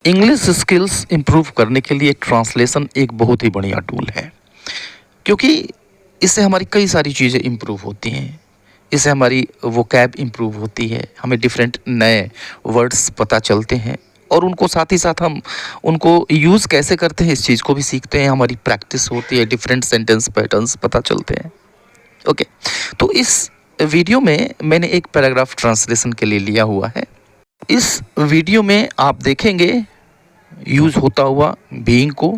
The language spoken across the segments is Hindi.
इंग्लिश स्किल्स इम्प्रूव करने के लिए ट्रांसलेशन एक बहुत ही बढ़िया टूल है, क्योंकि इससे हमारी कई सारी चीज़ें इम्प्रूव होती हैं। इससे हमारी वोकैब इम्प्रूव होती है, हमें डिफरेंट नए वर्ड्स पता चलते हैं और उनको साथ ही साथ हम उनको यूज़ कैसे करते हैं इस चीज़ को भी सीखते हैं। हमारी प्रैक्टिस होती है, डिफरेंट सेंटेंस पैटर्न्स पता चलते हैं। ओके, तो इस वीडियो में मैंने एक पैराग्राफ ट्रांसलेशन के लिए लिया हुआ है। इस वीडियो में आप देखेंगे यूज़ होता हुआ बीइंग को,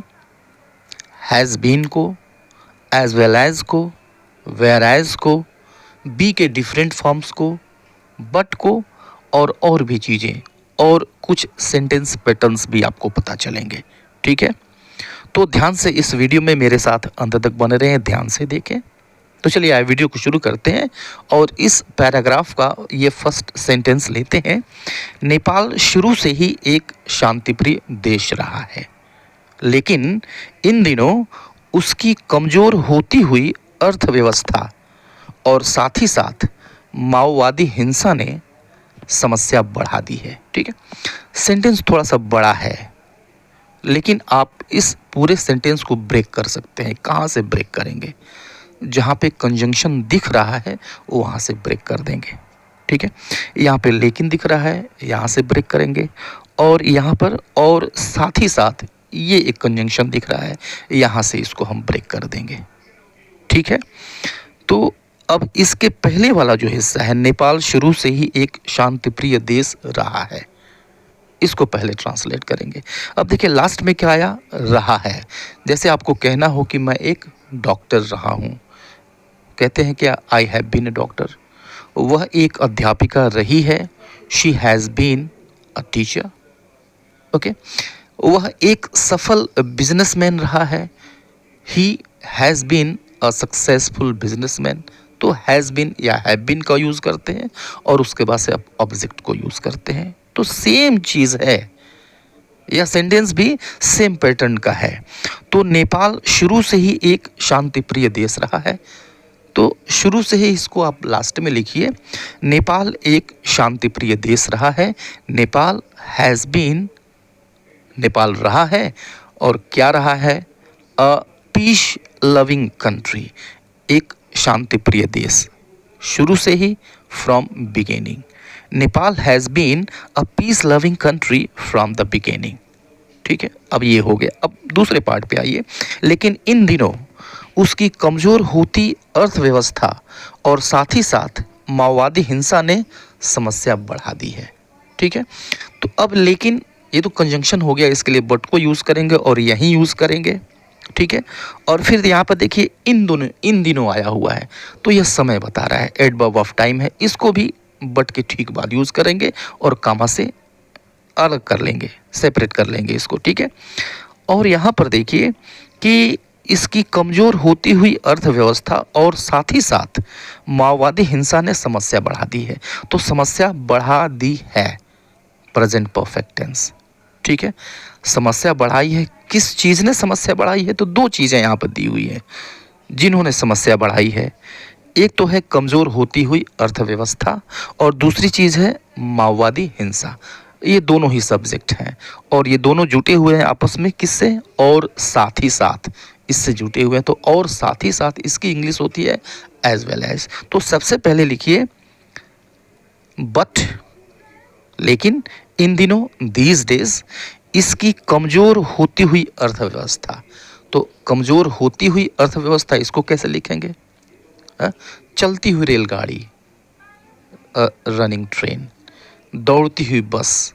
हैज़ बीन को, एज वेल एज को, वेयर एज को, बी के डिफरेंट फॉर्म्स को, बट को और भी चीज़ें और कुछ सेंटेंस पैटर्न्स भी आपको पता चलेंगे। ठीक है, तो ध्यान से इस वीडियो में मेरे साथ अंत तक बने रहें, ध्यान से देखें। तो चलिए आइए वीडियो को शुरू करते हैं और इस पैराग्राफ का ये फर्स्ट सेंटेंस लेते हैं। नेपाल शुरू से ही एक शांतिप्रिय देश रहा है, लेकिन इन दिनों उसकी कमज़ोर होती हुई अर्थव्यवस्था और साथ ही साथ माओवादी हिंसा ने समस्या बढ़ा दी है। ठीक है, सेंटेंस थोड़ा सा बड़ा है, लेकिन आप इस पूरे सेंटेंस को ब्रेक कर सकते हैं। कहाँ से ब्रेक करेंगे? जहाँ पे कंजंक्शन दिख रहा है वहाँ से ब्रेक कर देंगे। ठीक है, यहाँ पे लेकिन दिख रहा है, यहाँ से ब्रेक करेंगे, और यहाँ पर और साथ ही साथ ये एक कंजंक्शन दिख रहा है, यहाँ से इसको हम ब्रेक कर देंगे। ठीक है, तो अब इसके पहले वाला जो हिस्सा है, नेपाल शुरू से ही एक शांतिप्रिय देश रहा है, इसको पहले ट्रांसलेट करेंगे। अब देखिए लास्ट में क्या आया, रहा है। जैसे आपको कहना हो कि मैं एक डॉक्टर रहा हूँ, कहते हैं क्या, I have been a doctor. वह एक अध्यापिका रही है, she has been a teacher. Okay, वह एक सफल बिजनेसमैन रहा है, he has been a successful businessman. तो हैज़ बीन या हैव बीन का यूज़ करते हैं और उसके बाद से ऑब्जेक्ट को यूज़ करते हैं। तो सेम चीज़ है, यह सेंटेंस भी सेम पैटर्न का है। तो नेपाल शुरू से ही एक शांतिप्रिय देश रहा है, तो शुरू से ही इसको आप लास्ट में लिखिए, नेपाल एक शांतिप्रिय देश रहा है। नेपाल हैज़ बीन, नेपाल रहा है और क्या रहा है, अ पीस लविंग कंट्री, एक शांतिप्रिय देश शुरू से ही, from beginning. Nepal has been a peace loving country from the beginning. ठीक है, अब ये हो गया। अब दूसरे पार्ट पे आइए, लेकिन इन दिनों उसकी कमज़ोर होती अर्थव्यवस्था और साथ ही साथ माओवादी हिंसा ने समस्या बढ़ा दी है। ठीक है, तो अब लेकिन ये तो कंजंक्शन हो गया, इसके लिए बट को यूज़ करेंगे और यहीं यूज़ करेंगे। ठीक है, और फिर यहाँ पर देखिए इन दिनों आया हुआ है, तो यह समय बता रहा है, एडवर्ब ऑफ टाइम है, इसको भी बट के ठीक बाद यूज़ करेंगे और कामा से अलग कर लेंगे, सेपरेट कर लेंगे इसको। ठीक है, और यहाँ पर देखिए कि इसकी कमज़ोर होती हुई अर्थव्यवस्था और साथ ही साथ माओवादी हिंसा ने समस्या बढ़ा दी है। तो समस्या बढ़ा दी है, प्रेजेंट परफेक्ट टेंस। ठीक है, समस्या बढ़ाई है, किस चीज़ ने समस्या बढ़ाई है? तो दो चीज़ें यहाँ पर दी हुई हैं जिन्होंने समस्या बढ़ाई है। एक तो है कमज़ोर होती हुई अर्थव्यवस्था और दूसरी चीज़ है माओवादी हिंसा। ये दोनों ही सब्जेक्ट हैं और ये दोनों जुटे हुए हैं आपस में, किससे? और साथ ही साथ इससे जुटे हुए हैं। तो और साथ ही साथ इसकी इंग्लिश होती है एज वेल एज। तो सबसे पहले लिखिए बट, लेकिन इन दिनों, दीज डेज, इसकी कमज़ोर होती हुई अर्थव्यवस्था। तो कमज़ोर होती हुई अर्थव्यवस्था इसको कैसे लिखेंगे? चलती हुई रेलगाड़ी, रनिंग ट्रेन, दौड़ती हुई बस,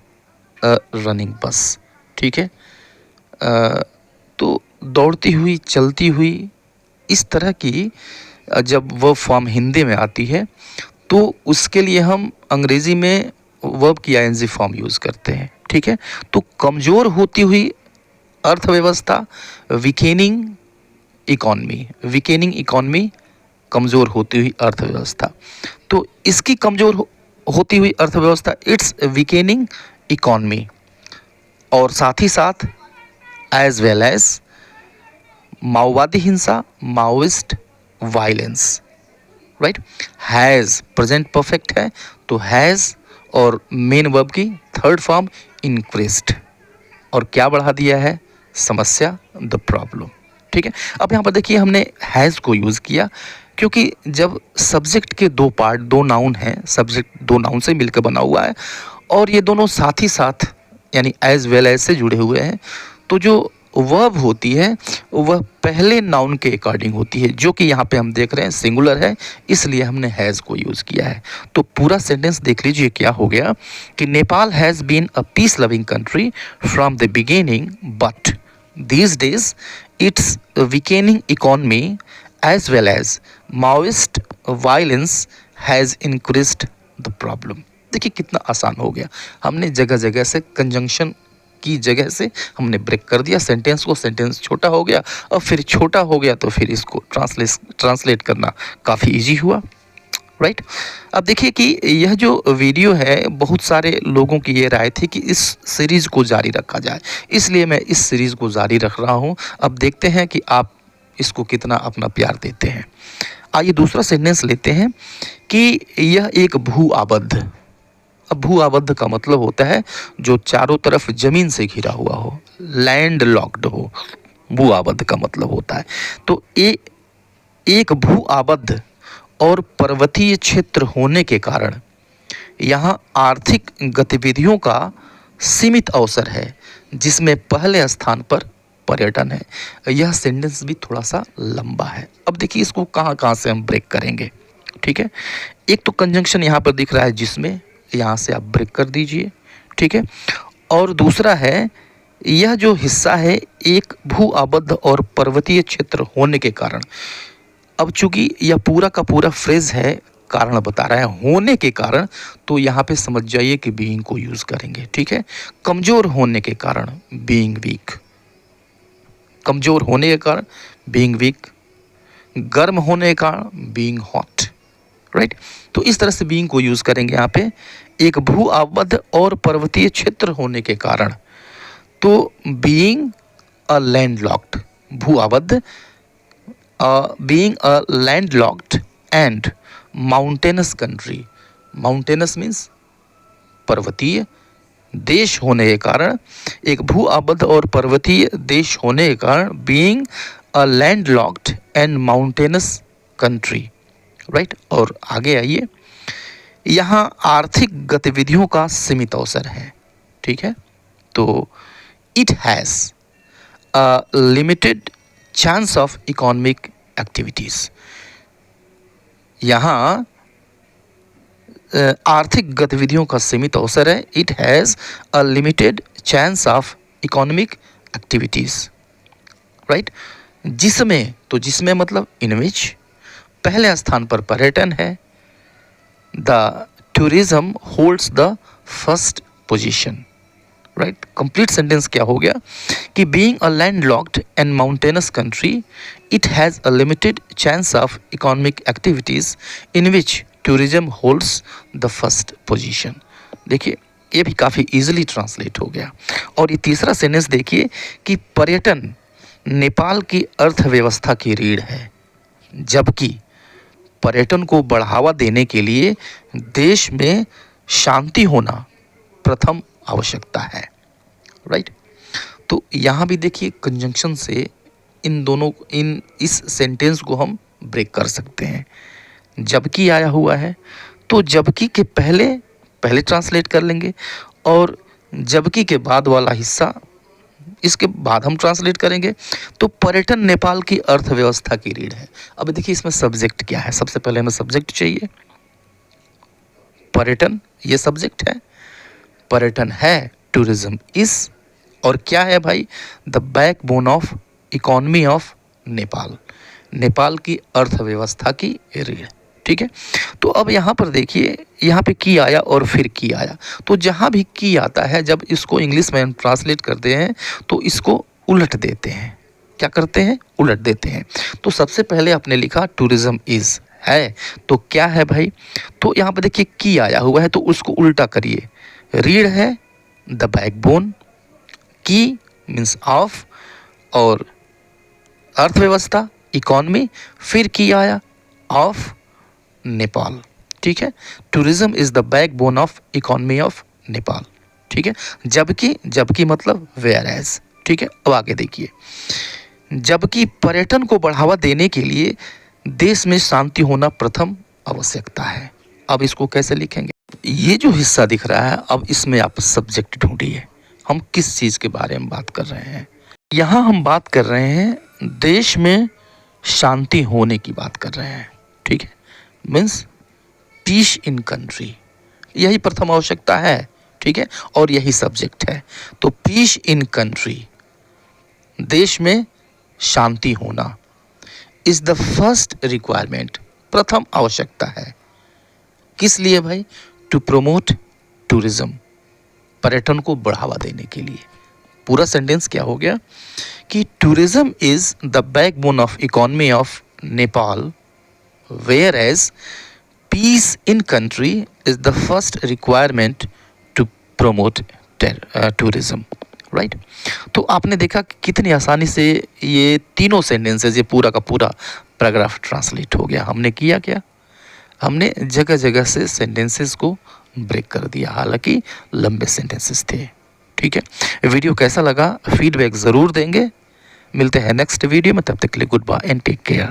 रनिंग बस। ठीक है, तो दौड़ती हुई, चलती हुई, इस तरह की जब वर्ब फॉर्म हिंदी में आती है तो उसके लिए हम अंग्रेज़ी में वर्ब की आईएनजी फॉर्म यूज़ करते हैं। ठीक है, तो कमज़ोर होती हुई अर्थव्यवस्था, वीकेनिंग इकॉनमी, वीकेनिंग इकॉनमी, कमज़ोर होती हुई अर्थव्यवस्था। तो इसकी कमज़ोर होती हुई अर्थव्यवस्था, इट्स वीकेनिंग इकॉनमी, और साथ ही साथ एज वेल एज माओवादी हिंसा, Maoist violence. Right, has present perfect है, तो हैज़ और मेन वर्ब की थर्ड फॉर्म इंक्रीज्ड। और क्या बढ़ा दिया है? समस्या, द प्रॉब्लम। ठीक है, अब यहाँ पर देखिए हमने हैज़ को यूज़ किया क्योंकि जब सब्जेक्ट के दो पार्ट, दो नाउन हैं, सब्जेक्ट दो नाउन से मिलकर बना हुआ है और ये दोनों साथ ही साथ यानी एज वेल एज से जुड़े हुए हैं, तो जो वर्ब होती है वह पहले नाउन के अकॉर्डिंग होती है, जो कि यहाँ पे हम देख रहे हैं सिंगुलर है, इसलिए हमने हैज़ को यूज़ किया है। तो पूरा सेंटेंस देख लीजिए क्या हो गया कि Nepal has been a peace loving country from the beginning, but these days its weakening economy as well as Maoist violence has increased the problem। देखिए कितना आसान हो गया, हमने जगह जगह से कंजंक्शन की जगह से हमने ब्रेक कर दिया सेंटेंस को, सेंटेंस छोटा हो गया और फिर छोटा हो गया तो फिर इसको ट्रांसलेट करना काफ़ी इजी हुआ, राइट। अब देखिए कि यह जो वीडियो है बहुत सारे लोगों की ये राय थी कि इस सीरीज़ को जारी रखा जाए, इसलिए मैं इस सीरीज़ को जारी रख रहा हूँ। अब देखते हैं कि आप इसको कितना अपना प्यार देते हैं। आइए दूसरा सेंटेंस लेते हैं कि यह एक भू आबद्ध। अब भू आबद्ध का मतलब होता है जो चारों तरफ ज़मीन से घिरा हुआ हो, लैंड लॉक्ड हो, भू आबद्ध का मतलब होता है। तो एक भू आबद्ध और पर्वतीय क्षेत्र होने के कारण यहाँ आर्थिक गतिविधियों का सीमित अवसर है, जिसमें पहले स्थान पर पर्यटन है। यह सेंटेंस भी थोड़ा सा लंबा है। अब देखिए इसको कहाँ कहाँ से हम ब्रेक करेंगे। ठीक है, एक तो कंजंक्शन यहाँ पर दिख रहा है जिसमें, यहाँ से आप ब्रेक कर दीजिए। ठीक है, और दूसरा है यह जो हिस्सा है एक भू आबद्ध और पर्वतीय क्षेत्र होने के कारण। अब चूंकि यह पूरा का पूरा फ्रेज है, कारण बता रहा है होने के कारण, तो यहाँ पे समझ जाइए कि बीइंग को यूज़ करेंगे। ठीक है, कमज़ोर होने के कारण बीइंग वीक, कमज़ोर होने के कारण बीइंग वीक, गर्म होने के कारण बीइंग हॉट, राइट। तो इस तरह से बीइंग को यूज़ करेंगे यहाँ पे। एक भू आबद्ध और पर्वतीय क्षेत्र होने के कारण, तो बीइंग अ लैंडलॉक्ड, भू आबद्ध, being a landlocked and mountainous country, mountainous means पर्वतीय देश होने के कारण, एक भू आबद्ध और पर्वतीय देश होने के कारण being a landlocked and mountainous country, right। और आगे आइए, यहाँ आर्थिक गतिविधियों का सीमित अवसर है। ठीक है, तो it has a limited chance of economic activities, यहाँ आर्थिक गतिविधियों का सीमित अवसर है। It has a limited chance of economic activities, right. जिसमें, तो जिसमें मतलब इन विच, पहले स्थान पर पर्यटन है। The tourism holds the first position, right. Complete sentence क्या हो गया कि being a landlocked and mountainous country, it has a limited chance of economic activities in which tourism holds the first position. देखिए ये भी काफ़ी इजीली ट्रांसलेट हो गया। और ये तीसरा सेंटेंस देखिए कि पर्यटन नेपाल की अर्थव्यवस्था की रीढ़ है, जबकि पर्यटन को बढ़ावा देने के लिए देश में शांति होना प्रथम आवश्यकता है, राइट। तो यहाँ भी देखिए कंजंक्शन से इस सेंटेंस को हम ब्रेक कर सकते हैं। जबकि आया हुआ है तो जबकि के पहले ट्रांसलेट कर लेंगे और जबकि के बाद वाला हिस्सा इसके बाद हम ट्रांसलेट करेंगे। तो पर्यटन नेपाल की अर्थव्यवस्था की रीढ़ है। अब देखिए इसमें सब्जेक्ट क्या है, सबसे पहले हमें सब्जेक्ट चाहिए। पर्यटन ये सब्जेक्ट है, पर्यटन है, टूरिज्म इस, और क्या है भाई, the backbone of economy of Nepal, Nepal की अर्थव्यवस्था की रीढ़। ठीक है, तो अब यहाँ पर देखिए, यहाँ पे की आया और फिर की आया। तो जहाँ भी की आता है, जब इसको इंग्लिश में हम ट्रांसलेट करते हैं तो इसको उलट देते हैं। क्या करते हैं? उलट देते हैं। तो सबसे पहले आपने लिखा टूरिज्म इज़ है, तो क्या है भाई, तो यहाँ पर देखिए की आया हुआ है तो उसको उल्टा करिए। रीढ़ है द बैकबोन, की मीन्स ऑफ, और अर्थव्यवस्था इकोनॉमी, फिर की आया ऑफ नेपाल। ठीक है, tourism is the backbone of economy of Nepal. ठीक है। जबकि मतलब वेयर एज, ठीक है। अब आगे देखिए, जबकि पर्यटन को बढ़ावा देने के लिए देश में शांति होना प्रथम आवश्यकता है। अब इसको कैसे लिखेंगे? ये जो हिस्सा दिख रहा है, अब इसमें आप सब्जेक्ट ढूंढिए, हम किस चीज़ के बारे में बात कर रहे हैं। यहाँ हम बात कर रहे हैं देश में शांति होने की बात कर रहे हैं, ठीक है। मीन्स पीस इन कंट्री, यही प्रथम आवश्यकता है, ठीक है, और यही सब्जेक्ट है। तो पीस इन कंट्री, देश में शांति होना, इज द फर्स्ट रिक्वायरमेंट, प्रथम आवश्यकता है। किस लिए भाई? टू प्रमोट टूरिज्म, पर्यटन को बढ़ावा देने के लिए। पूरा सेंटेंस क्या हो गया कि tourism is the backbone of economy of Nepal, whereas peace in country is the first requirement to promote tourism, right. तो आपने देखा कि कितनी आसानी से ये तीनों सेंटेंसेस, ये पूरा का पूरा पैराग्राफ ट्रांसलेट हो गया। हमने किया क्या? हमने जगह जगह से सेंटेंसेस को ब्रेक कर दिया, हालांकि लंबे सेंटेंसेस थे, ठीक है। वीडियो कैसा लगा फीडबैक ज़रूर देंगे। मिलते हैं नेक्स्ट वीडियो में, तब तक के लिए goodbye and take care.